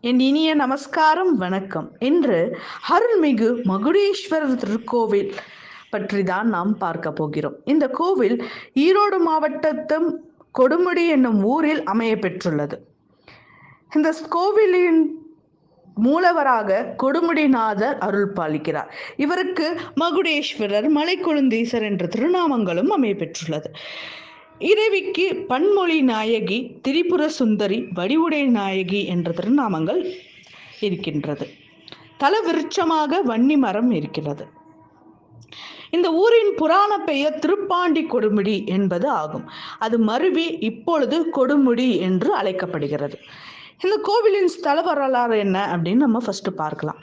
என் இனிய நமஸ்காரம், வணக்கம். இன்று அருள்மிகு மகுடேஸ்வரர் திருக்கோவில் பற்றி தான் நாம் பார்க்க போகிறோம். இந்த கோவில் ஈரோடு மாவட்டத்தும் கொடுமுடி என்னும் ஊரில் அமைய பெற்றுள்ளது. இந்த கோவிலின் மூலவராக கொடுமுடிநாதர் அருள் பாலிக்கிறார். இவருக்கு மகுடேஸ்வரர், மலைக்கொழுந்தீசர் என்ற திருநாமங்களும் அமைய பெற்றுள்ளது. இறைவிக்கு பன்மொழி நாயகி, திரிபுர சுந்தரி, வடிவுடை நாயகி என்ற திருநாமங்கள் இருக்கின்றது. தல விருட்சமாக வன்னி மரம் இருக்கிறது. இந்த ஊரின் புராண பெயர் திருப்பாண்டி கொடுமுடி என்பது ஆகும். அது மருவி இப்பொழுது கொடுமுடி என்று அழைக்கப்படுகிறது. இந்த கோவிலின் ஸ்தல வரலாறு என்ன அப்படின்னு நம்ம ஃபர்ஸ்ட் பார்க்கலாம்.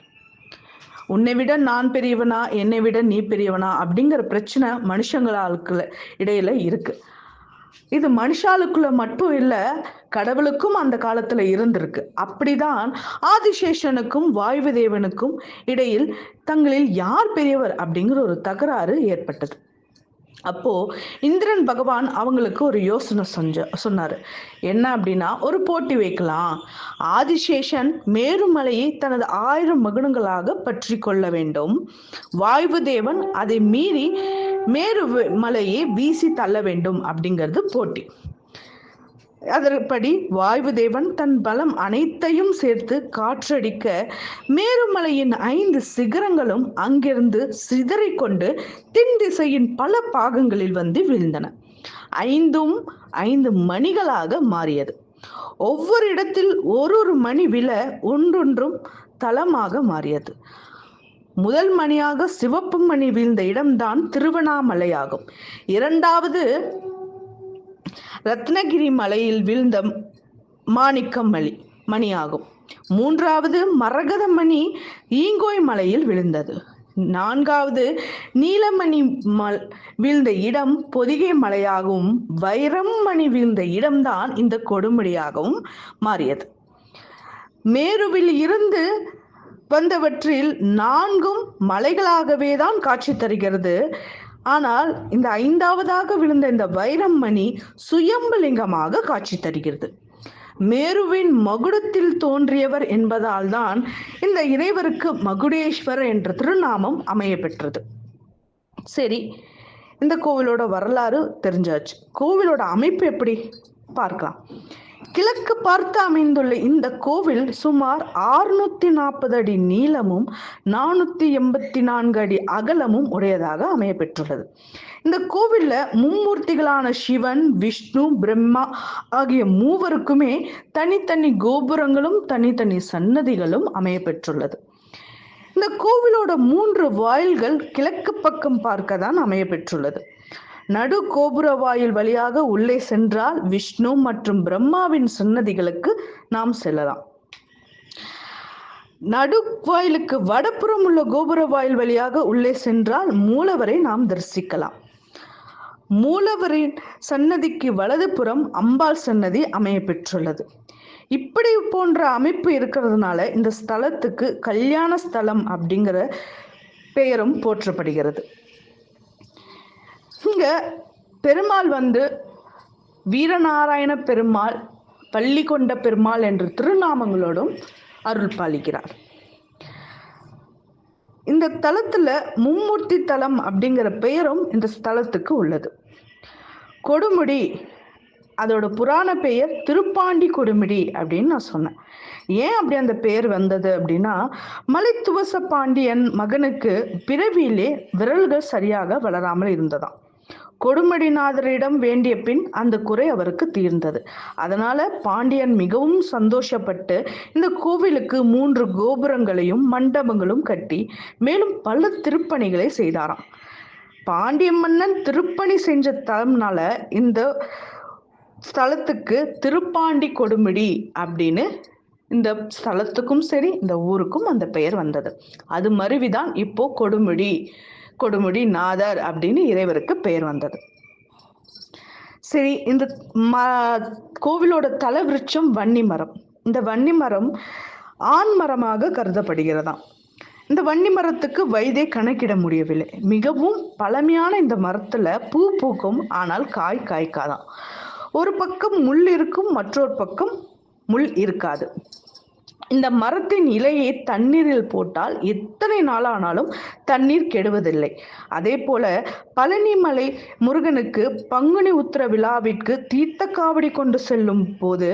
உன்னை விட நான் பெரியவனா, என்னை விட நீ பெரியவனா அப்படிங்கிற பிரச்சனை மனுஷங்களுக்கு இடையில இருக்கு. இது மனுஷாளுக்குள்ள மட்டும் இல்ல, கடவுளுக்கும் அந்த காலத்துல இருந்திருக்கு. அப்படிதான் ஆதிசேஷனுக்கும் வாயு தேவனுக்கும் இடையில் தங்களில் யார் பெரியவர் அப்படிங்கிற ஒரு தகராறு ஏற்பட்டது. அப்போ இந்திரன் பகவான் அவங்களுக்கு ஒரு யோசனை சொன்னாரு. என்ன அப்படின்னா, ஒரு போட்டி வைக்கலாம். ஆதிசேஷன் மேருமலையை தனது 1000 மகுடங்களாக பற்றி கொள்ள வேண்டும். வாயு தேவன் அதை மீறி மேரு மலையை வீசி தள்ள வேண்டும் அப்படிங்கிறது போட்டி. அதன்படி வாயு தேவன் தன் பலம் அனைத்தையும் சேர்த்து காற்றடிக்க மேருமலையின் 5 சிகரங்களும் அங்கிருந்து சிதறிக்கொண்டு தென் திசையின் பல பாகங்களில் வந்து வீழ்ந்தன. 5 மணிகளாக மாறியது. ஒவ்வொரு இடத்தில் ஒரு மணி விழ ஒன்றொன்றும் தளமாக மாறியது. முதல் மணியாக சிவப்பு மணி வீழ்ந்த இடம்தான் திருவண்ணாமலையாகும். இரண்டாவது ரத்னகிரி மலையில் வீழ்ந்த மாணிக்கம் மணியாகும். மூன்றாவது மரகத மணி ஈங்கோய் மலையில் விழுந்தது. 4வது நீலமணி வீழ்ந்த இடம் பொதிகை மலையாகவும் வைரம் மணி வீழ்ந்த இடம்தான் இந்த கொடுமுடியாகவும் மாறியது. மேருவில் இருந்து வந்தவற்றில் 4ம் மலைகளாகவே தான் காட்சி தருகிறது. ஆனால் இந்த 5வதாக விழுந்த இந்த வைரம் மணி சுயம்புலிங்கமாக காட்சி தருகிறது. மேருவின் மகுடத்தில் தோன்றியவர் என்பதால் தான் இந்த இறைவருக்கு மகுடேஸ்வரர் என்ற திருநாமம் அமைய பெற்றது. சரி, இந்த கோவிலோட வரலாறு தெரிஞ்சாச்சு. கோவிலோட அமைப்பு எப்படி பார்க்கலாம். கிழக்கு பார்த்து அமைந்துள்ள இந்த கோவில் சுமார் 640 அடி நீளமும் 484 அடி அகலமும் உடையதாக அமைய பெற்றுள்ளது. இந்த கோவில்ல மும்மூர்த்திகளான சிவன், விஷ்ணு, பிரம்மா ஆகிய மூவருக்குமே தனித்தனி கோபுரங்களும் தனித்தனி சன்னதிகளும் அமைய பெற்றுள்ளது. இந்த கோவிலோட 3 வாயில்கள் கிழக்கு பக்கம் பார்க்க தான் அமைய பெற்றுள்ளது. நடு கோபுர வாயில் வழியாக உள்ளே சென்றால் விஷ்ணு மற்றும் பிரம்மாவின் சன்னதிகளுக்கு நாம் செல்லலாம். நடு வாயிலுக்கு வடப்புறம் உள்ள கோபுர வாயில் வழியாக உள்ளே சென்றால் மூலவரை நாம் தரிசிக்கலாம். மூலவரின் சன்னதிக்கு வலதுபுறம் அம்பாள் சன்னதி அமைய பெற்றுள்ளது. இப்படி போன்ற அமைப்பு இருக்கிறதுனால இந்த ஸ்தலத்துக்கு கல்யாண ஸ்தலம் அப்படிங்கிற பெயரும் போற்றப்படுகிறது. இங்க பெருமாள் வீரநாராயண பெருமாள், பள்ளி கொண்ட பெருமாள் என்ற திருநாமங்களோடும் அருள் பாலிக்கிறார். இந்த தலத்துல மும்மூர்த்தி தலம் அப்படிங்கிற பெயரும் இந்த ஸ்தலத்துக்கு உள்ளது. கொடுமுடி, அதோட புராண பெயர் திருப்பாண்டி கொடுமுடி அப்படின்னு நான் சொன்னேன். ஏன் அப்படி அந்த பெயர் வந்தது அப்படின்னா, மலைத்துவச பாண்டியன் மகனுக்கு பிறவியிலே விரல்கள் சரியாக வளராமல் இருந்ததாம். கொடுமுடிநாதரிடம் வேண்டிய பின் அந்த குறை அவருக்கு தீர்ந்தது. அதனால பாண்டியன் மிகவும் சந்தோஷப்பட்டு இந்த கோவிலுக்கு 3 கோபுரங்களையும் மண்டபங்களும் கட்டி மேலும் பல திருப்பணிகளை செய்தாராம். பாண்டிய மன்னன் திருப்பணி செஞ்ச தலம்னால இந்த ஸ்தலத்துக்கு திருப்பாண்டி கொடுமுடி அப்படின்னு இந்த ஸ்தலத்துக்கும் சரி இந்த ஊருக்கும் அந்த பெயர் வந்தது. அது மருவிதான் இப்போ கொடுமுடி நாதர் அப்படின்னு இறைவருக்கு பெயர் வந்தது. சரி, இந்த கோவிலோட தல விருட்சம் வன்னி மரம். இந்த வன்னி மரம் ஆண் மரமாக கருதப்படுகிறதாம். இந்த வன்னி மரத்துக்கு வயதை கணக்கிட முடியவில்லை. மிகவும் பழமையான இந்த மரத்துல பூ பூக்கும், ஆனால் காய் காய்க்காதான். ஒரு பக்கம் முள் இருக்கும், மற்றொரு பக்கம் முள் இருக்காது. இந்த மரத்தின் இலையை தண்ணீரில் போட்டால் எத்தனை நாளானாலும் தண்ணீர் கெடுவதில்லை. அதே போல பழனிமலை முருகனுக்கு பங்குனி உத்திர விழாவிற்கு தீர்த்த காவடி கொண்டு செல்லும் போது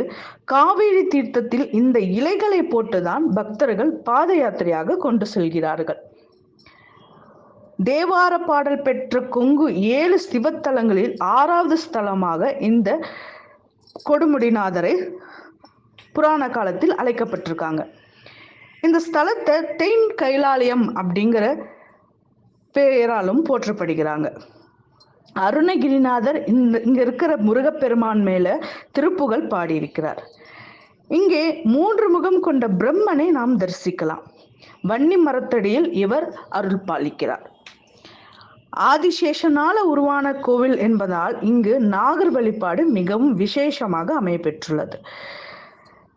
காவிரி தீர்த்தத்தில் இந்த இலைகளை போட்டுதான் பக்தர்கள் பாத யாத்திரையாக கொண்டு செல்கிறார்கள். தேவார பாடல் பெற்ற கொங்கு 7 சிவத்தலங்களில் 6வது ஸ்தலமாக இந்த கொடுமுடிநாதரை புராண காலத்தில் அழைக்கப்பட்டிருக்காங்க. இந்த ஸ்தலத்தை தென் கைலாலயம் அப்படிங்கிற பெயராலும் போற்றப்படுகிறாங்க. அருணகிரிநாதர் இங்க இருக்கிற முருகப்பெருமான் மேல திருப்புகழ் பாடியிருக்கிறார். இங்கே 3 முகம் கொண்ட பிரம்மனை நாம் தரிசிக்கலாம். வன்னி மரத்தடியில் இவர் அருள் பாலிக்கிறார். ஆதிசேஷனால உருவான கோவில் என்பதால் இங்கு நாகர் வழிபாடு மிகவும் விசேஷமாக அமையப்பெற்றுள்ளது.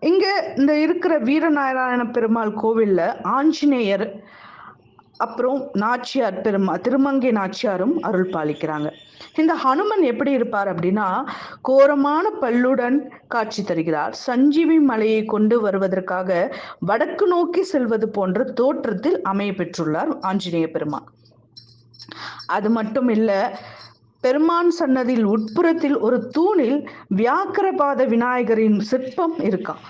இங்க இந்த இருக்கிற வீரநாராயண பெருமாள் கோவில்ல ஆஞ்சநேயர் அப்புறம் நாச்சியார் திருமங்கை நாச்சியாரும் அருள் பாலிக்கிறாங்க. இந்த ஹனுமன் எப்படி இருப்பார் அப்படின்னா, கோரமான பல்லுடன் காட்சி தருகிறார். சஞ்சீவி மலையை கொண்டு வருவதற்காக வடக்கு நோக்கி செல்வது போன்ற தோற்றத்தில் அமைய பெற்றுள்ளார் ஆஞ்சநேய பெருமான். அது மட்டும் இல்ல, பெருமான் சன்னதியில் உட்புறத்தில் ஒரு தூணில் வியாக்கிரபாத விநாயகரின் சிற்பம் இருக்காம்.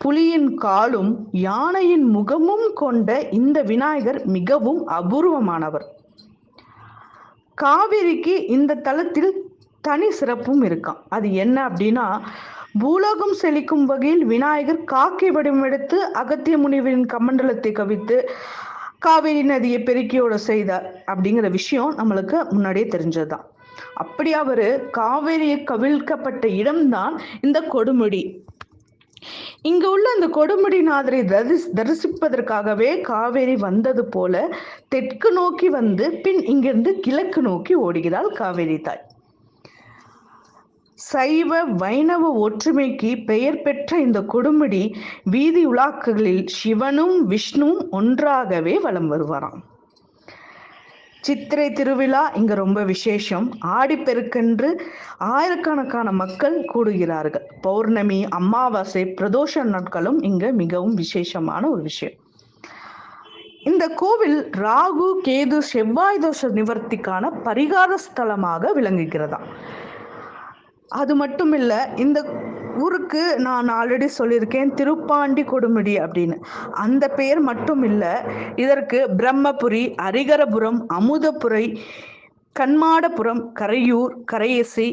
புலியின் காலும் யானையின் முகமும் கொண்ட இந்த விநாயகர் மிகவும் அபூர்வமானவர். காவிரிக்கு இந்த தலத்தில் தனி சிறப்பும் இருக்காம். அது என்ன அப்படின்னா, பூலோகம் செழிக்கும் வகையில் விநாயகர் காக்கை வடிவமெடுத்து அகத்திய முனிவரின் கமண்டலத்தை கவித்து காவிரி நதியை பெருக்கியோட செய்தார் அப்படிங்கிற விஷயம் நம்மளுக்கு முன்னாடியே தெரிஞ்சதுதான். அப்படி அவரு காவிரியை கவிழ்க்கப்பட்ட இடம்தான் இந்த கொடுமுடி. இங்க உள்ள இந்த கொடுமுடிநாதரை தரிசிப்பதற்காகவே காவேரி வந்தது போல தெற்கு நோக்கி வந்து பின் இங்கிருந்து கிழக்கு நோக்கி ஓடுகிறாள் காவேரி தாய். சைவ வைணவ ஒற்றுமைக்கு பெயர் பெற்ற இந்த கொடுமுடி வீதி உலாக்குகளில் சிவனும் விஷ்ணுவும் ஒன்றாகவே வலம் வருவாராம். சித்திரை திருவிழா இங்க ரொம்ப விசேஷம். ஆடிப்பெருக்கன்று ஆயிரக்கணக்கான மக்கள் கூடுகிறார்கள். பௌர்ணமி, அமாவாசை, பிரதோஷ நாட்களும் இங்க மிகவும் விசேஷமான ஒரு விஷயம். இந்த கோவில் ராகு, கேது, செவ்வாய் தோஷ நிவர்த்திக்கான பரிகார ஸ்தலமாக விளங்குகிறதா. அது மட்டும் இல்ல, இந்த ஊருக்கு நான் ஆல்ரெடி சொல்லியிருக்கேன் திருப்பாண்டி கொடுமுடி அப்படின்னு. அந்த பெயர் மட்டும் இல்ல, இதற்கு பிரம்மபுரி, அரிகரபுரம், அமுதபுரை, கண்மாடபுரம், கரையூர், கரையசி,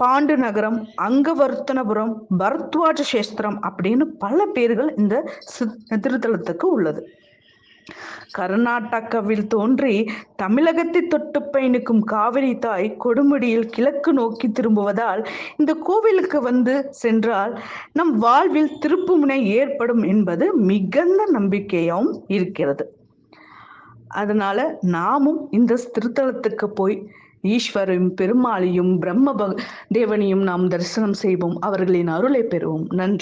பாண்டு நகரம், அங்கவர்த்தனபுரம், பரத்வாஜ சேஸ்திரம் அப்படின்னு பல பேர்கள் இந்த திருத்தலத்துக்கு உள்ளது. கர்நாடகாவில் தோன்றி தமிழகத்தை தொட்டு பயணிக்கும் காவிரி தாய் கொடுமுடியில் கிழக்கு நோக்கி திரும்புவதால் இந்த கோவிலுக்கு வந்து சென்றால் நம் வாழ்வில் திருப்புமுனை ஏற்படும் என்பது மிகுந்த நம்பிக்கையாகவும் இருக்கிறது. அதனால நாமும் இந்த திருத்தலத்துக்கு போய் ஈஸ்வரையும் பெருமாளையும் பிரம்ம தேவனையும் நாம் தரிசனம் செய்வோம். அவர்களின் அருளை பெறுவோம். நன்றி.